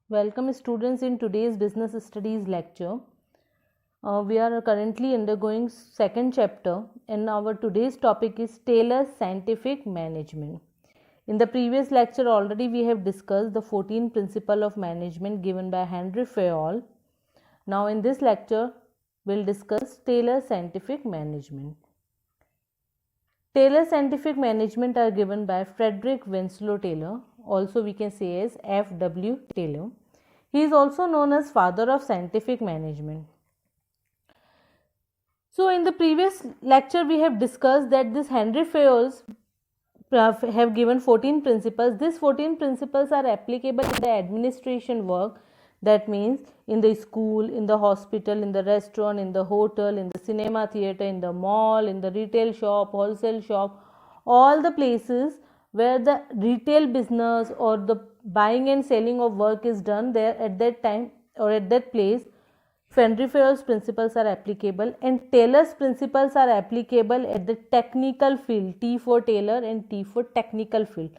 Welcome students in today's business studies lecture. We are currently undergoing second chapter and our today's topic is Taylor's scientific management. In the previous lecture already we have discussed the 14 principles of management given by Henry Fayol. Now in this lecture we'll discuss Taylor's scientific management. Taylor's scientific management are given by Frederick Winslow Taylor, also we can say as F.W. Taylor. He is also known as father of scientific management. So in the previous lecture we have discussed that this Henry Fayol have given 14 principles. These 14 principles are applicable in the administration work. That means in the school, in the hospital, in the restaurant, in the hotel, in the cinema theatre, in the mall, in the retail shop, wholesale shop, all the places where the retail business or the buying and selling of work is done, there at that time or at that place, Henry Fayol's principles are applicable, and Taylor's principles are applicable at the technical field. T for Taylor and T for technical field.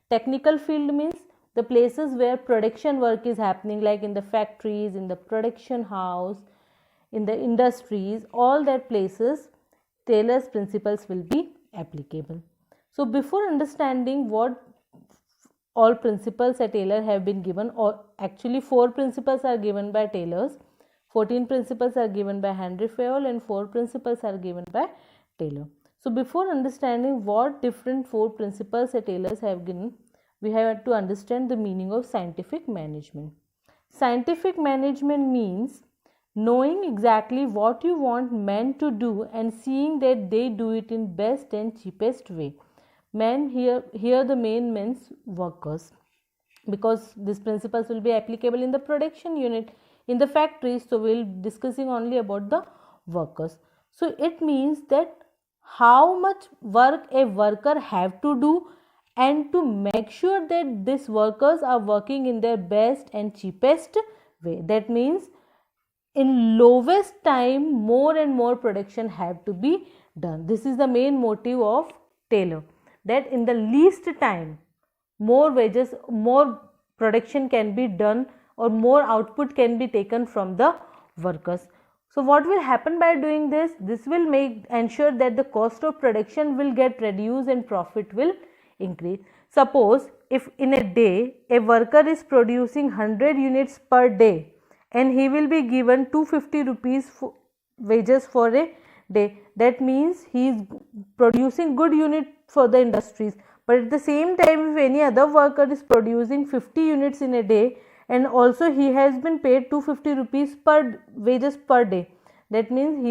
Technical field means the places where production work is happening, like in the factories, in the production house, in the industries, all that places Taylor's principles will be applicable. So before understanding what all principles at Taylor have been given, or actually 4 principles are given by Taylor's, 14 principles are given by Henry Fayol and 4 principles are given by Taylor. So before understanding what different 4 principles at Taylor's have given, we have to understand the meaning of scientific management. Scientific management means knowing exactly what you want men to do and seeing that they do it in best and cheapest way. Men here the main means workers, because these principles will be applicable in the production unit, in the factories, so we'll be discussing only about the workers. So it means that how much work a worker have to do and to make sure that these workers are working in their best and cheapest way. That means in lowest time more and more production have to be done. This is the main motive of Taylor, that in the least time more wages, more production can be done or more output can be taken from the workers. So what will happen by doing this? This will ensure that the cost of production will get reduced and profit will increase. Suppose if in a day a worker is producing 100 units per day and he will be given 250 rupees for wages for a day, that means he is producing good unit for the industries. But at the same time, if any other worker is producing 50 units in a day and also he has been paid 250 rupees per wages per day, that means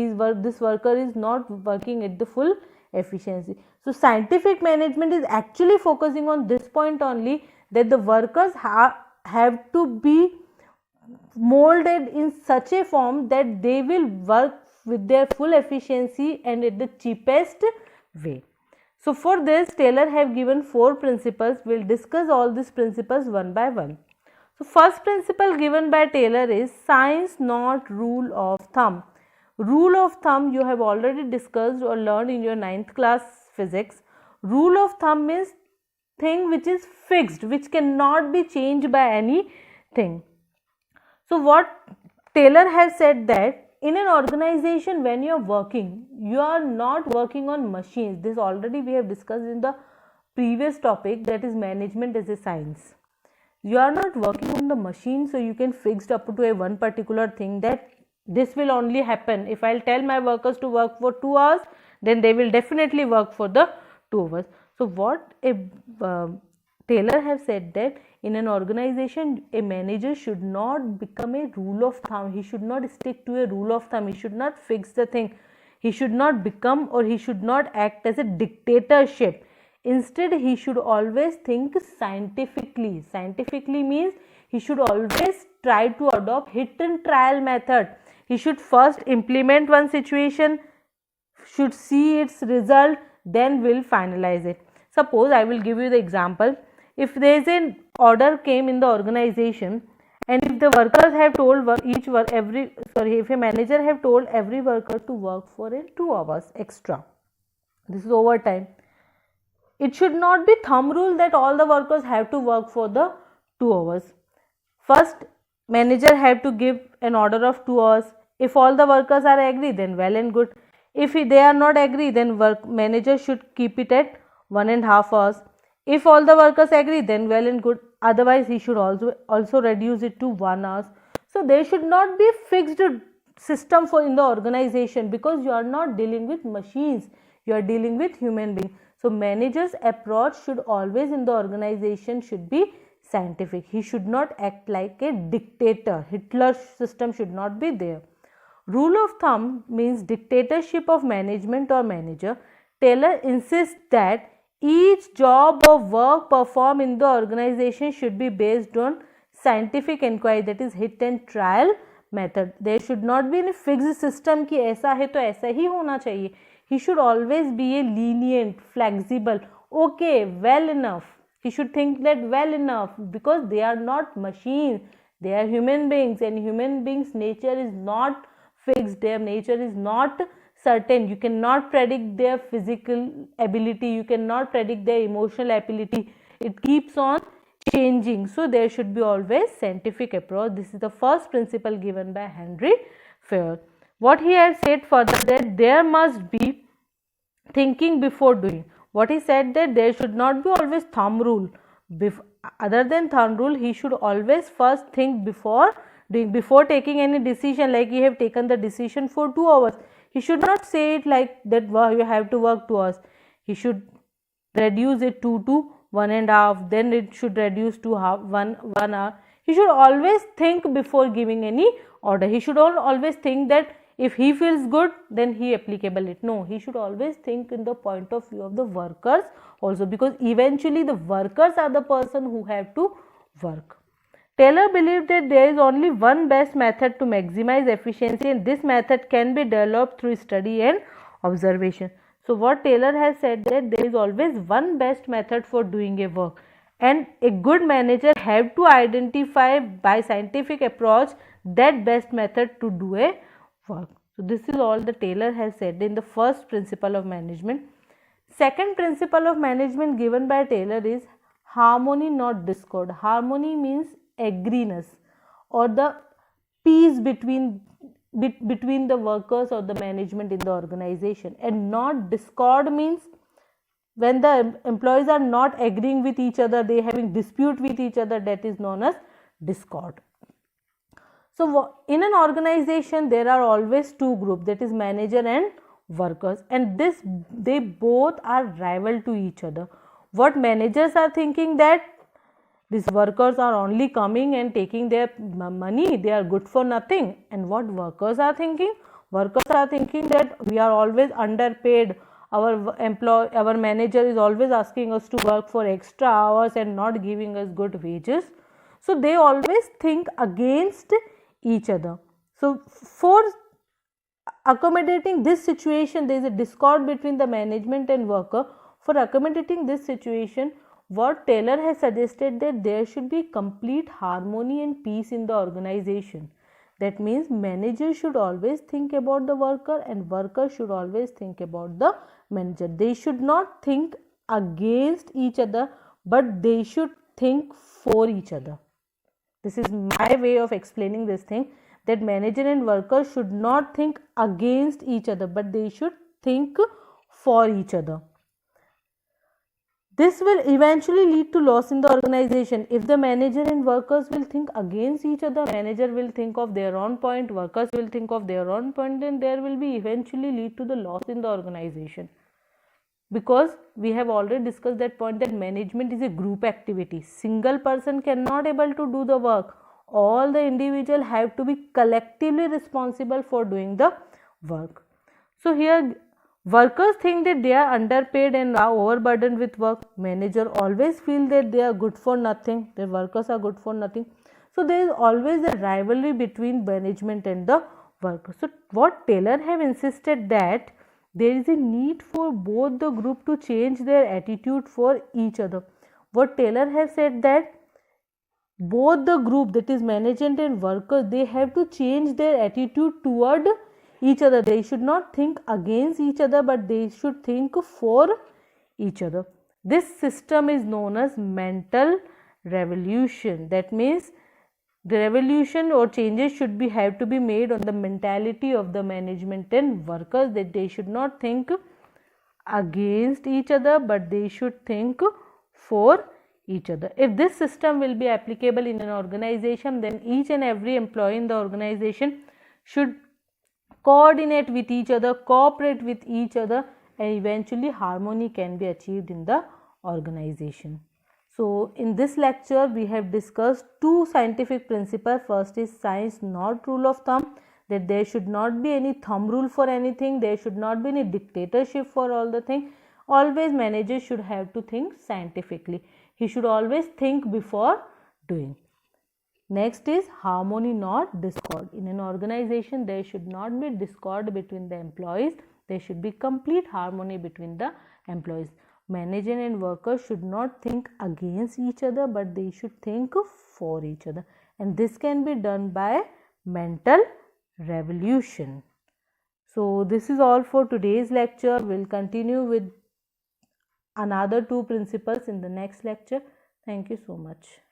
this worker is not working at the full efficiency. So scientific management is actually focusing on this point only, that the workers have to be molded in such a form that they will work with their full efficiency and at the cheapest way. So for this Taylor have given 4 principles. We will discuss all these principles one by one. So first principle given by Taylor is science not rule of thumb. Rule of thumb you have already discussed or learned in your 9th class physics. Rule of thumb means thing which is fixed, which cannot be changed by anything. So what Taylor has said that in an organization when you are working, you are not working on machines. This already we have discussed in the previous topic, that is management as a science. You are not working on the machine, so you can fix up to a one particular thing that this will only happen. If I'll tell my workers to work for 2 hours, then they will definitely work for the 2 hours. So what Taylor have said that in an organization, a manager should not become a rule of thumb. He should not stick to a rule of thumb. He should not fix the thing. He should not become, or he should not act as a dictatorship. Instead, he should always think scientifically. Scientifically means he should always try to adopt hit and trial method. He should first implement one situation, should see its result, then will finalize it. Suppose I will give you the example. If there is an order came in the organization, and if the workers have told if a manager have told every worker to work for 2 hours extra, this is overtime. It should not be thumb rule that all the workers have to work for the 2 hours. First, manager have to give an order of 2 hours. If all the workers are agree, then well and good. If they are not agree, then manager should keep it at 1.5 hours. If all the workers agree, then well and good. Otherwise, he should also reduce it to 1 hour. So there should not be fixed system for in the organization, because you are not dealing with machines, you are dealing with human beings. So manager's approach should always in the organization should be scientific. He should not act like a dictator. Hitler's system should not be there. Rule of thumb means dictatorship of management or manager. Taylor insists that each job or work performed in the organization should be based on scientific inquiry, that is hit and trial method. There should not be any fixed system कि ऐसा है तो ऐसा ही होना चाहिए. He should always be a lenient, flexible, okay, well enough. He should think that well enough, because they are not machines, they are human beings, and human beings' nature is not fixed, their nature is not certain. You cannot predict their physical ability, you cannot predict their emotional ability. It keeps on changing. So there should be always scientific approach. This is the first principle given by Henry Fayol. What he has said further, that there must be thinking before doing. What he said, that there should not be always thumb rule. Other than thumb rule, he should always first think before doing, before taking any decision. Like you have taken the decision for 2 hours, he should not say it like that, wow, you have to work 2 hours. He should reduce it to 1.5, then it should reduce to one hour. He should always think before giving any order. He should always think that if he feels good, then he applicable it. No, he should always think in the point of view of the workers also, because eventually the workers are the person who have to work. Taylor believed that there is only one best method to maximize efficiency, and this method can be developed through study and observation. So what Taylor has said, that there is always one best method for doing a work, and a good manager have to identify by scientific approach that best method to do a work. So this is all the Taylor has said in the first principle of management. Second principle of management given by Taylor is harmony, not discord. Harmony means agreement or the peace between the workers or the management in the organization, and not discord means when the employees are not agreeing with each other, they having dispute with each other, that is known as discord. So in an organization there are always two groups, that is manager and workers, and they both are rival to each other. What managers are thinking, that these workers are only coming and taking their money, they are good for nothing. And what workers are thinking? Workers are thinking that we are always underpaid, our manager is always asking us to work for extra hours and not giving us good wages. So they always think against each other. So for accommodating this situation, there is a discord between the management and worker. For accommodating this situation, what Taylor has suggested, that there should be complete harmony and peace in the organization. That means manager should always think about the worker and worker should always think about the manager. They should not think against each other, but they should think for each other. This is my way of explaining this thing, that manager and worker should not think against each other, but they should think for each other. This will eventually lead to loss in the organization. If the manager and workers will think against each other, manager will think of their own point, workers will think of their own point, then there will be eventually lead to the loss in the organization. Because we have already discussed that point, that management is a group activity. Single person cannot able to do the work. All the individual have to be collectively responsible for doing the work. So here workers think that they are underpaid and are overburdened with work. Manager always feel that they are good for nothing, their workers are good for nothing. So there is always a rivalry between management and the workers. So what Taylor have insisted, that there is a need for both the group to change their attitude for each other. What Taylor has said, that both the group, that is management and workers, they have to change their attitude toward each other. They should not think against each other, but they should think for each other. This system is known as mental revolution. That means The revolution or changes should be have to be made on the mentality of the management and workers, that they should not think against each other, but they should think for each other. If this system will be applicable in an organization, then each and every employee in the organization should coordinate with each other, cooperate with each other, and eventually harmony can be achieved in the organization. So in this lecture we have discussed two scientific principles. First is science not rule of thumb, that there should not be any thumb rule for anything, there should not be any dictatorship for all the things. Always managers should have to think scientifically. He should always think before doing. Next is harmony not discord. In an organization there should not be discord between the employees, there should be complete harmony between the employees. Manager and workers should not think against each other, but they should think for each other, and this can be done by mental revolution. So this is all for today's lecture. We'll continue with another two principles in the next lecture. Thank you so much.